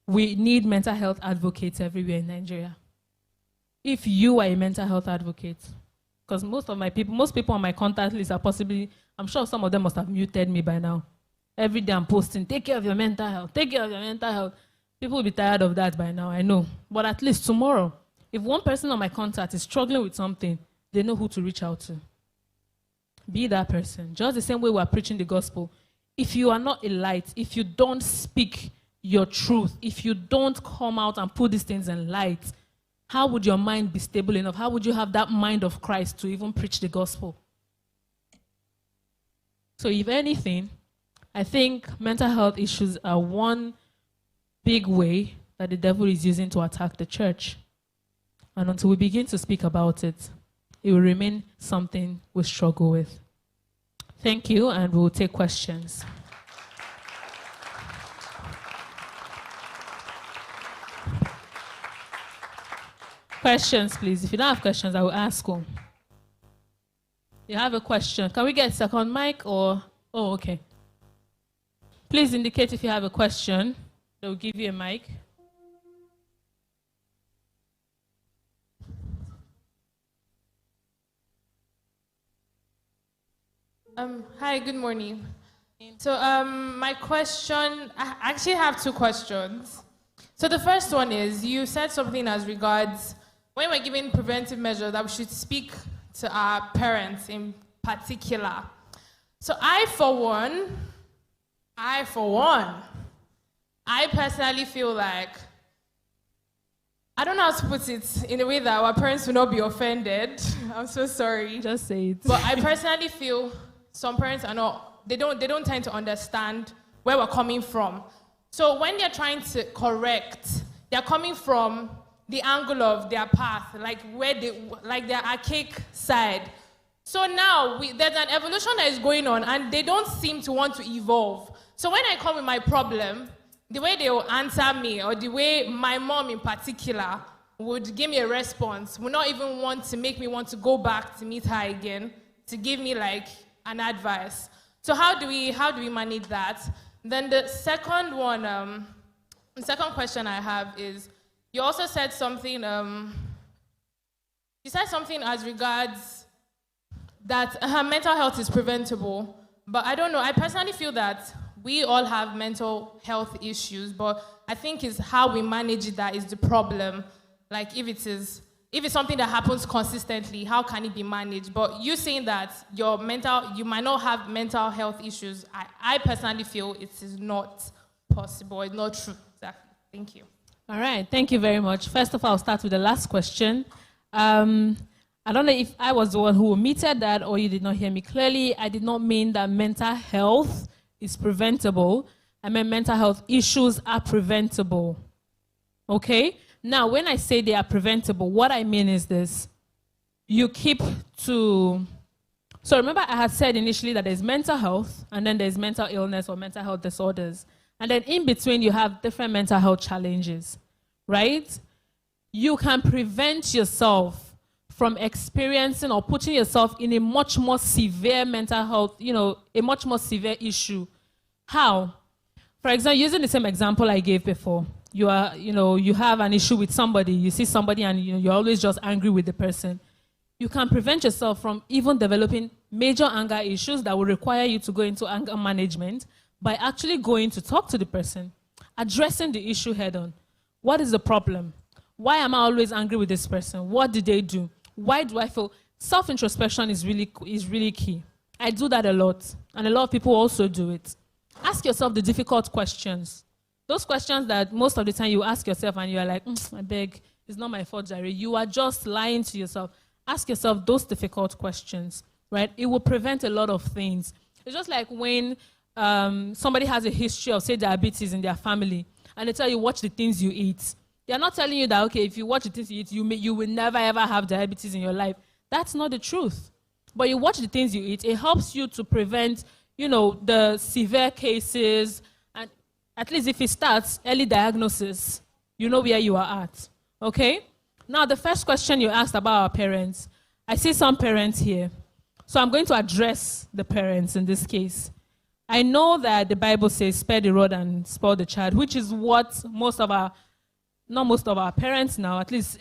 We need mental health advocates everywhere in Nigeria. If you are a mental health advocate, because most people on my contact list are possibly, I'm sure some of them must have muted me by now. Every day I'm posting, take care of your mental health, take care of your mental health. People will be tired of that by now, I know. But at least tomorrow, if one person on my contact is struggling with something, they know who to reach out to. Be that person. Just the same way we're preaching the gospel. If you are not a light, if you don't speak your truth, if you don't come out and put these things in light, how would your mind be stable enough? How would you have that mind of Christ to even preach the gospel? So if anything, I think mental health issues are one big way that the devil is using to attack the church. And until we begin to speak about it, it will remain something we struggle with. Thank you, and we'll take questions. Questions, please. If you don't have questions, I will ask you. You have a question. Can we get a second mic or? Oh, okay. Please indicate if you have a question. They'll give you a mic. Hi, good morning. So my question, I actually have two questions. So the first one is, you said something as regards, when we're giving preventive measures, that we should speak to our parents in particular. So I personally feel like, I don't know how to put it in a way that our parents will not be offended. I'm so sorry. Just say it. But I personally feel some parents are not, they don't tend to understand where we're coming from. So when they're trying to correct, they're coming from the angle of their path, like their archaic side. So now there's an evolution that is going on, and they don't seem to want to evolve. So when I come with my problem, the way they will answer me, or the way my mom in particular would give me a response, would not even want to make me want to go back to meet her again, to give me like an advice. So how do we manage that? Then the second one, the second question I have is, you also said something, you said something as regards that mental health is preventable, but I don't know, I personally feel that we all have mental health issues, but I think it's how we manage it that is the problem. Like if it's something that happens consistently, how can it be managed? But you saying that you might not have mental health issues, I personally feel it is not possible, it's not true. Exactly. Thank you. All right, thank you very much. First of all, I'll start with the last question. I don't know if I was the one who omitted that or you did not hear me clearly. I did not mean that mental health is preventable. I mean mental health issues are preventable. Okay? Now, when I say they are preventable, what I mean is this. You keep to... So remember I had said initially that there's mental health and then there's mental illness or mental health disorders. And then in between you have different mental health challenges, right? You can prevent yourself from experiencing or putting yourself in a much more severe mental health, a much more severe issue. How? For example, using the same example I gave before, you have an issue with somebody, you see somebody and you're always just angry with the person. You can prevent yourself from even developing major anger issues that will require you to go into anger management by actually going to talk to the person, addressing the issue head on. What is the problem? Why am I always angry with this person? What did they do? Why do I feel? Self-introspection is really key. I do that a lot, and a lot of people also do it. Ask yourself the difficult questions. Those questions that most of the time you ask yourself and you are like, I beg, it's not my fault, Jerry. You are just lying to yourself. Ask yourself those difficult questions, right? It will prevent a lot of things. It's just like when somebody has a history of, say, diabetes in their family, and they tell you, watch the things you eat. They're not telling you that, okay, if you watch the things you eat, you will never, ever have diabetes in your life. That's not the truth. But you watch the things you eat, it helps you to prevent, the severe cases, and at least if it starts, early diagnosis, you know where you are at, okay? Now, the first question you asked about our parents, I see some parents here. So I'm going to address the parents in this case. I know that the Bible says, spare the rod and spoil the child, which is what not most of our parents now, at least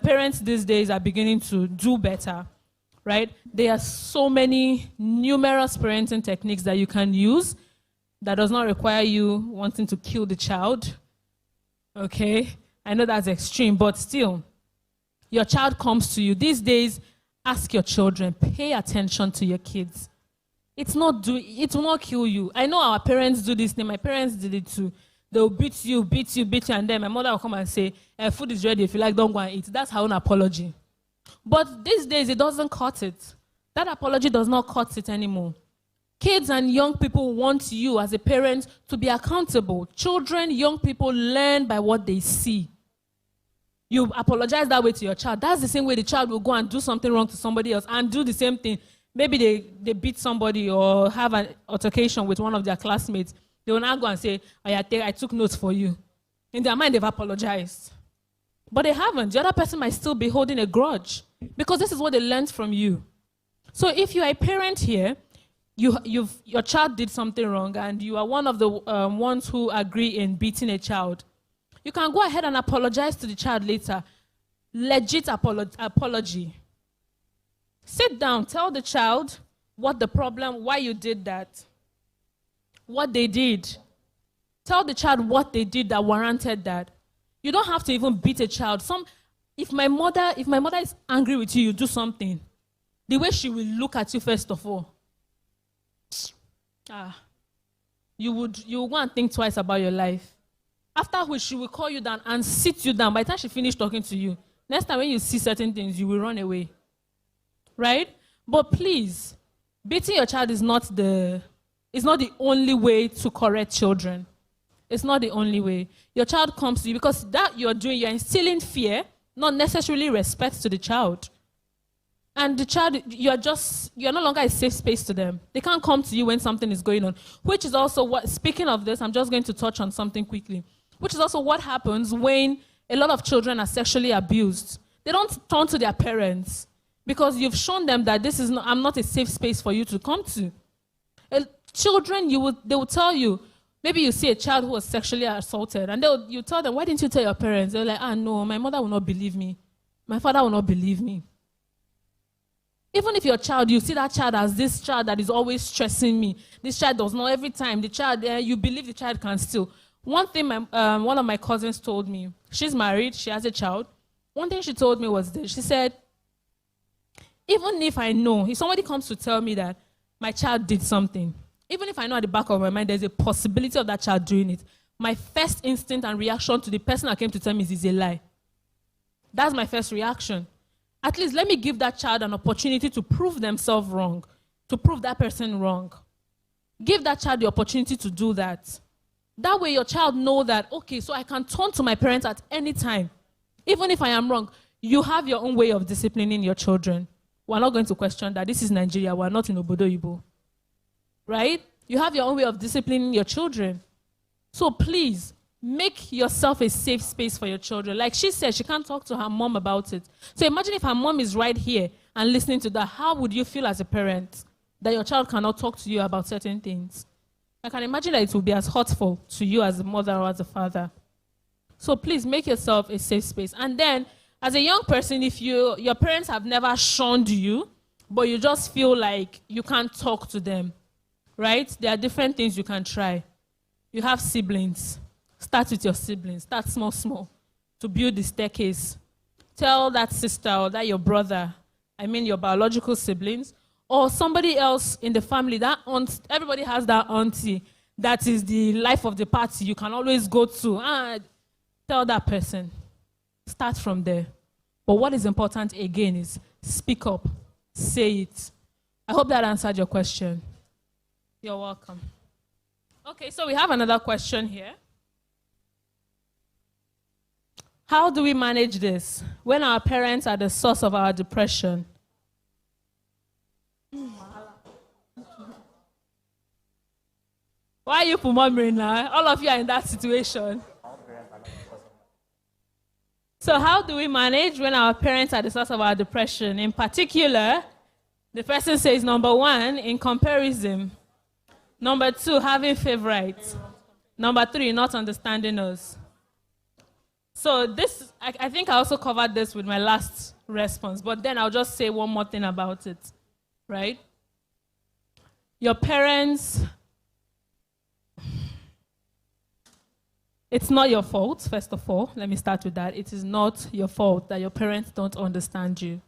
parents these days are beginning to do better, right? There are so many numerous parenting techniques that you can use that does not require you wanting to kill the child, okay? I know that's extreme, but still, your child comes to you. These days, ask your children, pay attention to your kids. It will not kill you. I know our parents do this thing. My parents did it too. They'll beat you, and then my mother will come and say, food is ready, if you like, don't go and eat. That's her own apology. But these days, it doesn't cut it. That apology does not cut it anymore. Kids and young people want you as a parent to be accountable. Children, young people learn by what they see. You apologize that way to your child. That's the same way the child will go and do something wrong to somebody else and do the same thing. Maybe they beat somebody or have an altercation with one of their classmates. They will now go and say, I took notes for you. In their mind, they've apologized. But they haven't. The other person might still be holding a grudge because this is what they learned from you. So if you are a parent here, your child did something wrong and you are one of the ones who agree in beating a child, you can go ahead and apologize to the child later. Legit apology. Sit down, tell the child what the problem, why you did that. What they did. Tell the child what they did that warranted that. You don't have to even beat a child. If my mother is angry with you, you do something. The way she will look at you first of all. you would go and think twice about your life. After which she will call you down and sit you down. By the time she finished talking to you, next time when you see certain things, you will run away. Right? But please, beating your child is not the only way to correct children. It's not the only way. Your child comes to you because that you're doing, you're instilling fear, not necessarily respect to the child. And the child, you're no longer a safe space to them. They can't come to you when something is going on, which is also what, speaking of this, I'm just going to touch on something quickly, which is also what happens when a lot of children are sexually abused. They don't turn to their parents because you've shown them that I'm not a safe space for you to come to. Children, they will tell you, maybe you see a child who was sexually assaulted, and you tell them, why didn't you tell your parents? They're like, no, my mother will not believe me. My father will not believe me. Even if your child, you see that child as this child that is always stressing me. This child does not every time. The child, you believe the child can steal. One thing one of my cousins told me, she's married, she has a child. One thing she told me was this. She said, even if I know, if somebody comes to tell me that my child did something, even if I know at the back of my mind there's a possibility of that child doing it, my first instinct and reaction to the person that came to tell me is a lie. That's my first reaction. At least let me give that child an opportunity to prove themselves wrong, to prove that person wrong. Give that child the opportunity to do that. That way your child knows that, okay, so I can turn to my parents at any time. Even if I am wrong, you have your own way of disciplining your children. We're not going to question that. This is Nigeria. We're not in Obodo Ibo. Right? You have your own way of disciplining your children. So please, make yourself a safe space for your children. Like she said, she can't talk to her mom about it. So imagine if her mom is right here and listening to that. How would you feel as a parent that your child cannot talk to you about certain things? I can imagine that it will be as hurtful to you as a mother or as a father. So please make yourself a safe space. And then, as a young person, if your parents have never shunned you, but you just feel like you can't talk to them, right? There are different things you can try. You have siblings. Start with your siblings. Start small, to build the staircase. Tell that sister or that your brother, your biological siblings, or somebody else in the family, that aunt, everybody has that auntie that is the life of the party you can always go to. Tell that person. Start from there. But what is important again is speak up. Say it. I hope that answered your question. You're welcome. Okay, so we have another question here. How do we manage this when our parents are the source of our depression? Why are you murmuring now? All of you are in that situation. So how do we manage when our parents are the source of our depression? In particular, the person says, number 1, in comparison. Number 2, having favorites. Number 3, not understanding us. So this, I think I also covered this with my last response, but then I'll just say one more thing about it, right? Your parents, it's not your fault, first of all. Let me start with that. It is not your fault that your parents don't understand you.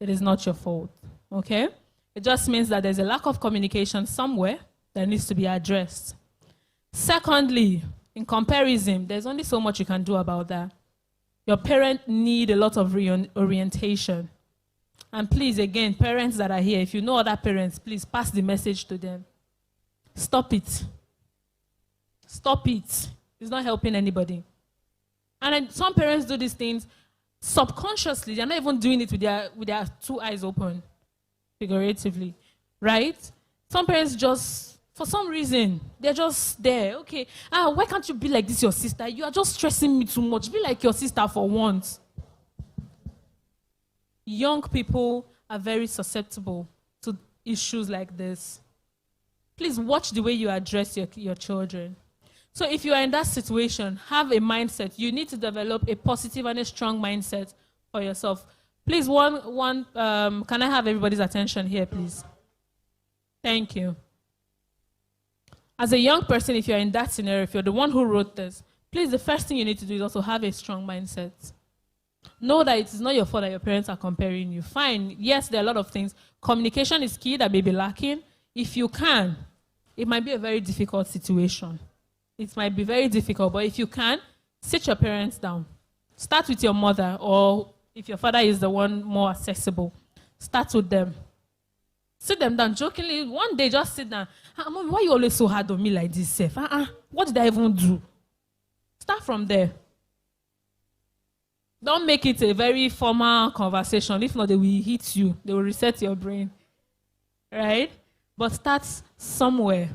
It is not your fault, okay? It just means that there's a lack of communication somewhere that needs to be addressed. Secondly, in comparison, there's only so much you can do about that. Your parents need a lot of orientation. And please, again, parents that are here, if you know other parents, please pass the message to them. Stop it. Stop it. It's not helping anybody. And some parents do these things subconsciously. They're not even doing it with their 2 eyes open, figuratively, right? Some parents just, for some reason, they're just there. Okay, why can't you be like this, your sister? You are just stressing me too much. Be like your sister for once. Young people are very susceptible to issues like this. Please watch the way you address your children. So if you are in that situation, have a mindset. You need to develop a positive and a strong mindset for yourself. Please, can I have everybody's attention here, please? Thank you. As a young person, if you're in that scenario, if you're the one who wrote this, please, the first thing you need to do is also have a strong mindset. Know that it is not your fault that your parents are comparing you. Fine. Yes, there are a lot of things. Communication is key that may be lacking. If you can, it might be a very difficult situation. It might be very difficult, but if you can, sit your parents down. Start with your mother, or if your father is the one more accessible, start with them. Sit them down jokingly. One day, just sit down. Mommy, why are you always so hard on me like this, Seth? What did I even do? Start from there. Don't make it a very formal conversation. If not, they will hit you. They will reset your brain. Right? But start somewhere.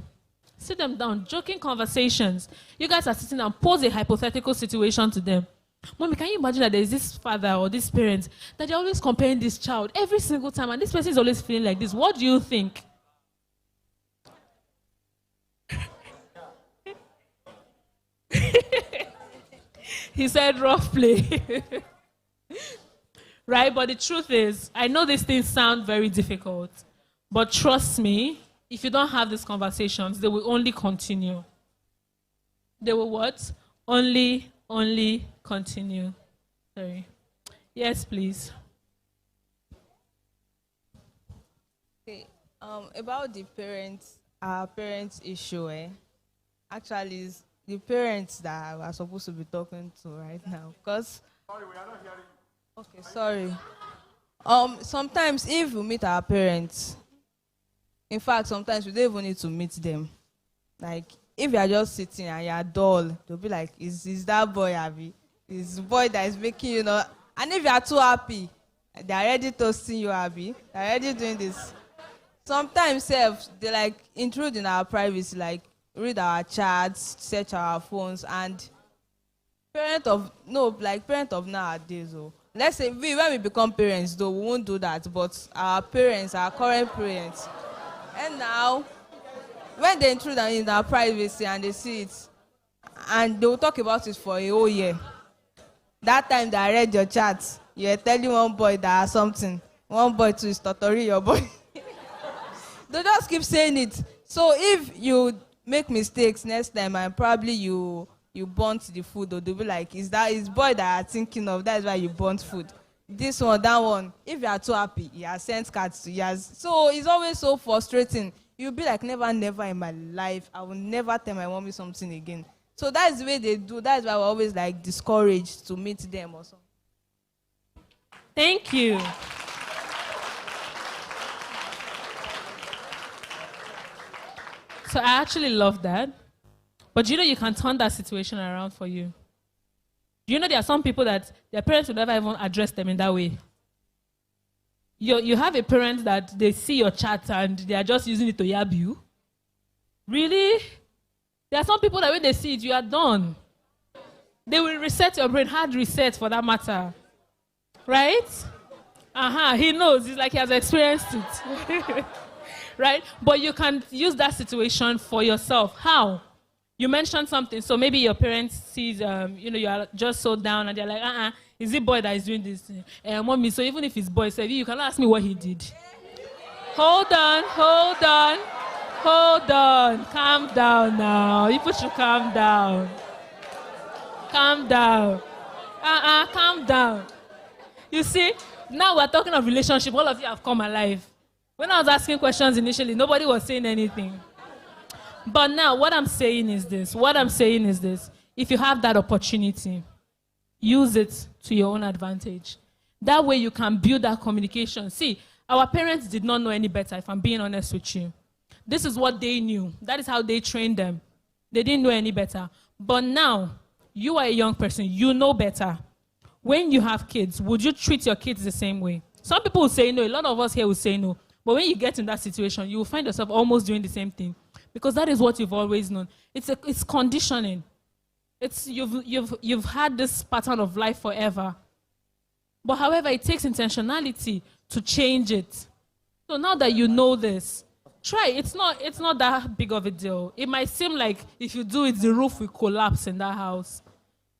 Sit them down, joking conversations. You guys are sitting down, pose a hypothetical situation to them. Mommy, can you imagine that there's this father or this parent that they're always comparing this child every single time, and this person is always feeling like this? What do you think? He said rough play. Right? But the truth is, I know these things sound very difficult, but trust me, if you don't have these conversations, they will only continue. They will what? Only continue. Sorry. Yes, please. Okay. About the our parents issue, actually, it's the parents that we are supposed to be talking to right now. Because sorry, we are not hearing. Okay, sorry. Sometimes if we meet our parents, in fact, sometimes we don't even need to meet them. Like, if you are just sitting and you are dull, they'll be like, is that boy Abby? Is the boy that is making you know? And if you are too happy, they are already toasting you, Abby. They are already doing this. Sometimes, they like intrude in our privacy, like read our chats, search our phones, and parent of nowadays, let's say when we become parents, though, we won't do that, but our parents, our current parents, and now, when they intrude in our privacy and they see it, and they will talk about it for a whole year. That time that I read your chat, you're telling one boy that has something. One boy too is tottering your boy. They just keep saying it. So if you make mistakes next time and probably you burnt the food, or they'll be like, is boy that you're thinking of, that's why you burnt food. This one, that one. If you are too happy, he has sent cards to you. So it's always so frustrating. You'll be like, never in my life, I will never tell my mommy something again. So that's the way they do. That's why we're always like discouraged to meet them or something. Thank you. So I actually love that. But you can turn that situation around for you. There are some people that their parents will never even address them in that way. You have a parent that they see your chat and they are just using it to yab you. Really? There are some people that when they see it, you are done. They will reset your brain, hard reset for that matter. Right? He knows. It's like he has experienced it. Right? But you can use that situation for yourself. How? You mentioned something. So maybe your parents sees, you are just so down and they're like, is it boy that is doing this? Mommy, so even if it's boy, so you can ask me what he did. Hold on. Calm down now. People should calm down. Calm down. Calm down. You see, now we're talking of relationship. All of you have come alive. When I was asking questions initially, nobody was saying anything. But now, what I'm saying is this. If you have that opportunity, use it to your own advantage. That way you can build that communication. See, our parents did not know any better, if I'm being honest with you. This is what they knew. That is how they trained them. They didn't know any better. But now, you are a young person. You know better. When you have kids, would you treat your kids the same way? Some people will say no. A lot of us here will say no. But when you get in that situation, you will find yourself almost doing the same thing. Because that is what you've always known. It's conditioning. You've had this pattern of life forever. But however, it takes intentionality to change it. So now that you know this, try. It's not that big of a deal. It might seem like if you do it, the roof will collapse in that house.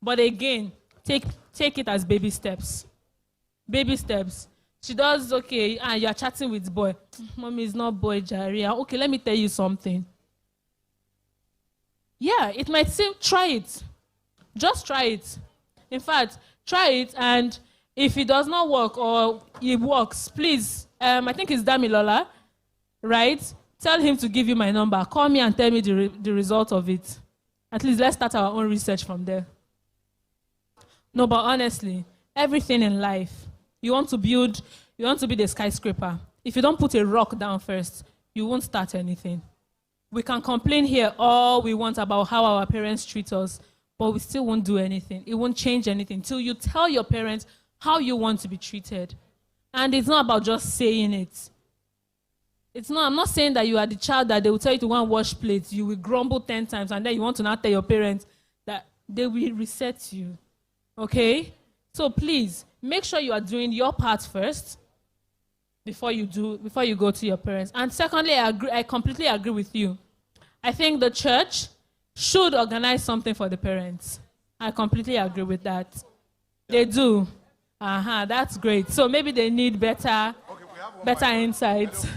But again, take it as baby steps. Baby steps. She does, okay, and you're chatting with boy. Mommy, it's not boy, Jaria. Okay, let me tell you something. Yeah, it might seem, try it. Just try it. In fact, try it, and if it does not work or it works, please, I think it's Damilola, right? Tell him to give you my number. Call me and tell me the result of it. At least let's start our own research from there. No, but honestly, everything in life, you want to be the skyscraper. If you don't put a rock down first, you won't start anything. We can complain here all we want about how our parents treat us, but we still won't do anything. It won't change anything till you tell your parents how you want to be treated. And it's not about just saying it. I'm not saying that you are the child that they will tell you to go and wash plates. You will grumble 10 times, and then you want to now tell your parents that they will reset you. Okay? So please, make sure you are doing your part first before you go to your parents. And secondly, I completely agree with you. I think the church should organize something for the parents. I completely agree with that. They do. That's great. So maybe they need better insights.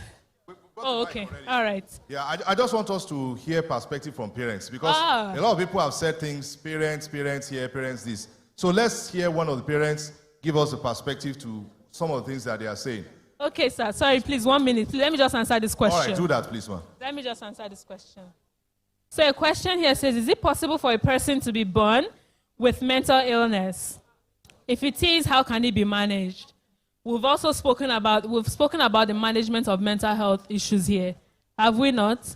Oh, okay. All right. Yeah, I just want us to hear perspective from parents, because a lot of people have said things, parents here, parents this. So let's hear one of the parents give us a perspective to some of the things that they are saying. Okay, sir. Sorry, please, 1 minute. Let me just answer this question. All right, do that, please, ma'am. Let me just answer this question. So a question here says, is it possible for a person to be born with mental illness? If it is, how can it be managed? We've also spoken about the management of mental health issues here. Have we not?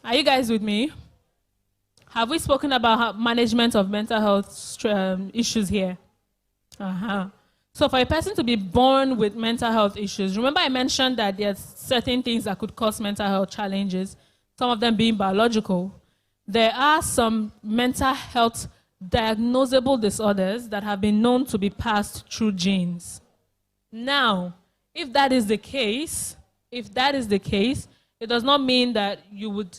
Are you guys with me? Have we spoken about management of mental health issues here? So for a person to be born with mental health issues, remember I mentioned that there's certain things that could cause mental health challenges, some of them being biological. There are some mental health diagnosable disorders that have been known to be passed through genes. Now, if that is the case, it does not mean that you would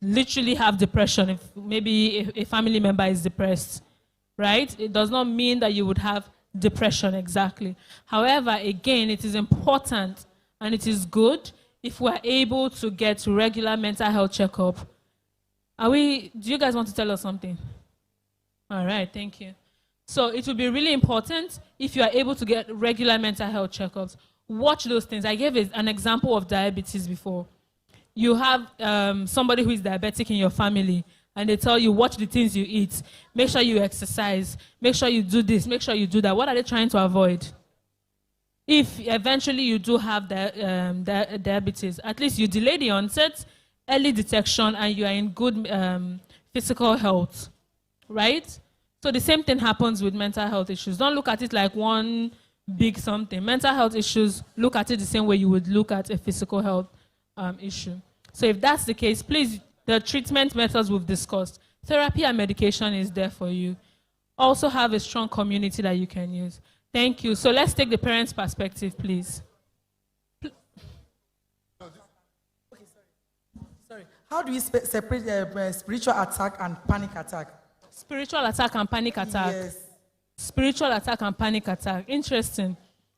literally have depression if maybe a family member is depressed, right? It does not mean that you would have depression exactly. However, again, it is important and it is good if we're able to get regular mental health checkup. Do you guys want to tell us something? All right, thank you. So it will be really important if you are able to get regular mental health checkups. Watch those things. I gave an example of diabetes before. You have somebody who is diabetic in your family, and they tell you, watch the things you eat. Make sure you exercise. Make sure you do this. Make sure you do that. What are they trying to avoid? If eventually you do have diabetes, at least you delay the onset, early detection, and you are in good physical health. Right? So the same thing happens with mental health issues. Don't look at it like one big something. Mental health issues, look at it the same way you would look at a physical health issue. So if that's the case, please, the treatment methods we've discussed, therapy and medication is there for you. Also have a strong community that you can use. Thank you. So let's take the parents' perspective, please. Sorry. How do we separate spiritual attack and panic attack? Spiritual attack and panic attack. Yes. Spiritual attack and panic attack. Interesting.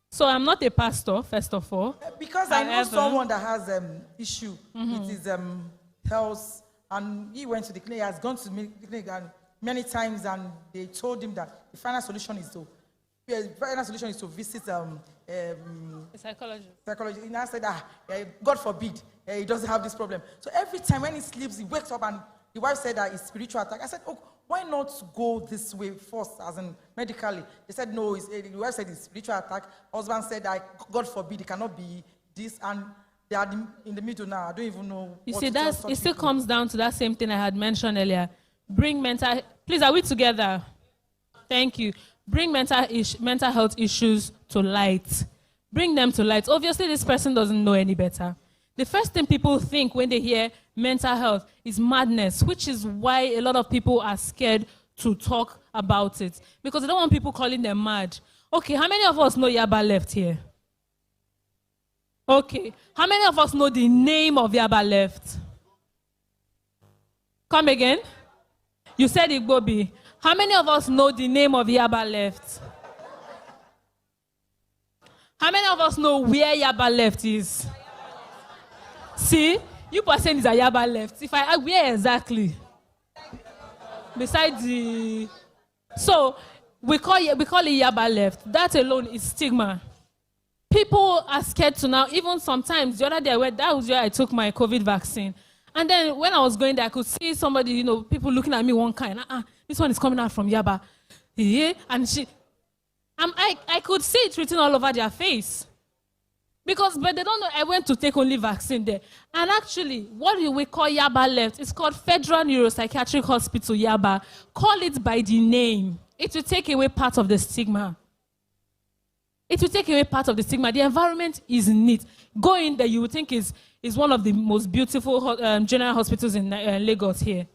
So I'm not a pastor, first of all. Because I know someone that has issue with his health, and he went to the clinic, has gone to the clinic many times, and they told him that the final solution is to visit a psychologist. He now said, God forbid, he doesn't have this problem. So every time when he sleeps, he wakes up, and the wife said that it's spiritual attack. I said, why not go this way first, as in medically? They said, no, the wife said it's spiritual attack. Husband said, God forbid, it cannot be this. And they are in the middle now. I don't even know. You see, it still comes down to that same thing I had mentioned earlier. Please, are we together? Thank you. Bring mental health issues to light. Bring them to light. Obviously, this person doesn't know any better. The first thing people think when they hear mental health is madness, which is why a lot of people are scared to talk about it, because they don't want people calling them mad. Okay, how many of us know Yaba left here? Okay, how many of us know the name of Yaba left? Come again? You said Igbobi. How many of us know the name of Yaba left? How many of us know where Yaba left is? See, you person is a Yaba left. If I ask where exactly? Besides the... So, we call it Yaba left. That alone is stigma. People are scared to now, even sometimes, the other day, that was where I took my COVID vaccine. And then when I was going there, I could see somebody, people looking at me one kind. This one is coming out from Yaba. Yeah, and I could see it written all over their face. But they don't know I went to take only vaccine there. And actually, what we call Yaba left, it's called Federal Neuropsychiatric Hospital Yaba. Call it by the name. It will take away part of the stigma. It will take away part of the stigma. The environment is neat. Go in there, you would think is one of the most beautiful general hospitals in Lagos here.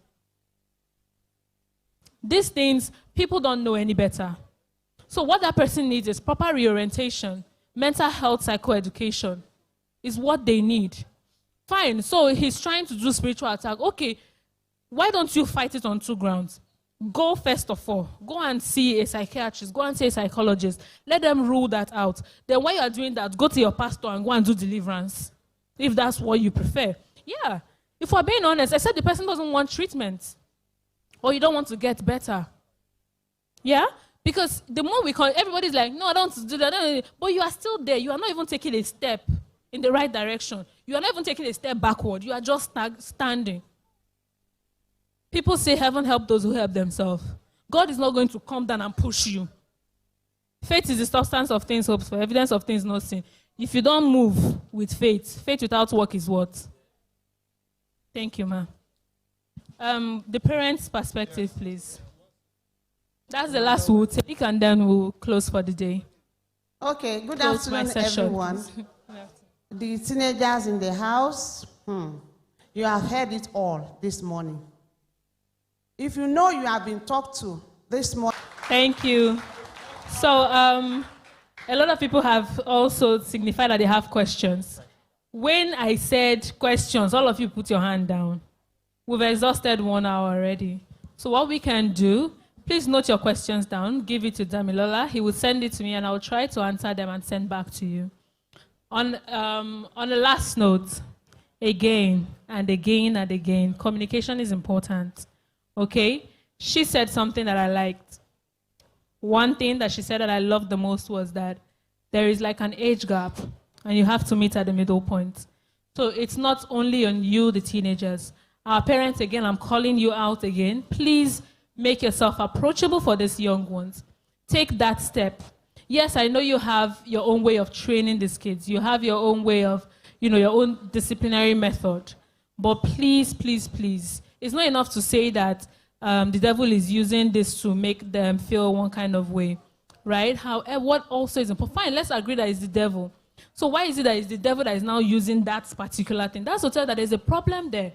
These things, people don't know any better. So what that person needs is proper reorientation. Mental health psychoeducation is what they need. Fine, so he's trying to do spiritual attack. Okay, why don't you fight it on 2 grounds? Go first of all, go and see a psychiatrist, go and see a psychologist. Let them rule that out. Then while you're doing that, go to your pastor and go and do deliverance, if that's what you prefer. Yeah, if we're being honest, except the person doesn't want treatment or you don't want to get better. Yeah? Because the more we call, everybody's like, no, I don't want to do that. But you are still there. You are not even taking a step in the right direction. You are not even taking a step backward. You are just standing. People say heaven help those who help themselves. God is not going to come down and push you. Faith is the substance of things hoped for, evidence of things not seen. If you don't move with faith without work is what? Thank you, ma'am. The parents' perspective, please. That's the last we'll take, and then we'll close for the day. Okay, good afternoon, everyone. The teenagers in the house, you have heard it all this morning. If you know you have been talked to this morning. Thank you. So, a lot of people have also signified that they have questions. When I said questions, all of you put your hand down. We've exhausted 1 hour already. So what we can do, please note your questions down, give it to Damilola. He will send it to me and I'll try to answer them and send back to you. On the last note, again and again and again, communication is important. Okay? She said something that I liked. One thing that she said that I loved the most was that there is like an age gap and you have to meet at the middle point. So it's not only on you, the teenagers. Our parents, again, I'm calling you out again. Please make yourself approachable for these young ones. Take that step. Yes, I know you have your own way of training these kids. You have your own way of, your own disciplinary method. But please, please, please, it's not enough to say that the devil is using this to make them feel one kind of way, right? However, what also is important, fine, let's agree that it's the devil. So why is it that it's the devil that is now using that particular thing? That's to tell that there's a problem there.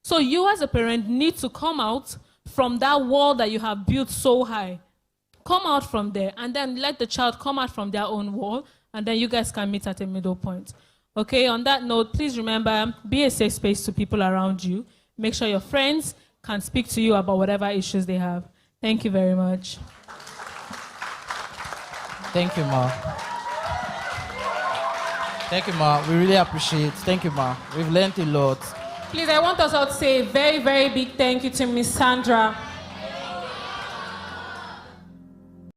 So you as a parent need to come out from that wall that you have built so high. Come out from there and then let the child come out from their own wall and then you guys can meet at a middle point. Okay, on that note, please remember, be a safe space to people around you. Make sure your friends can speak to you about whatever issues they have. Thank you very much. Thank you, Ma. Thank you, Ma. We really appreciate it. Thank you, Ma. We've learned a lot. Please, I want us all to say a very, very big thank you to Miss Sandra.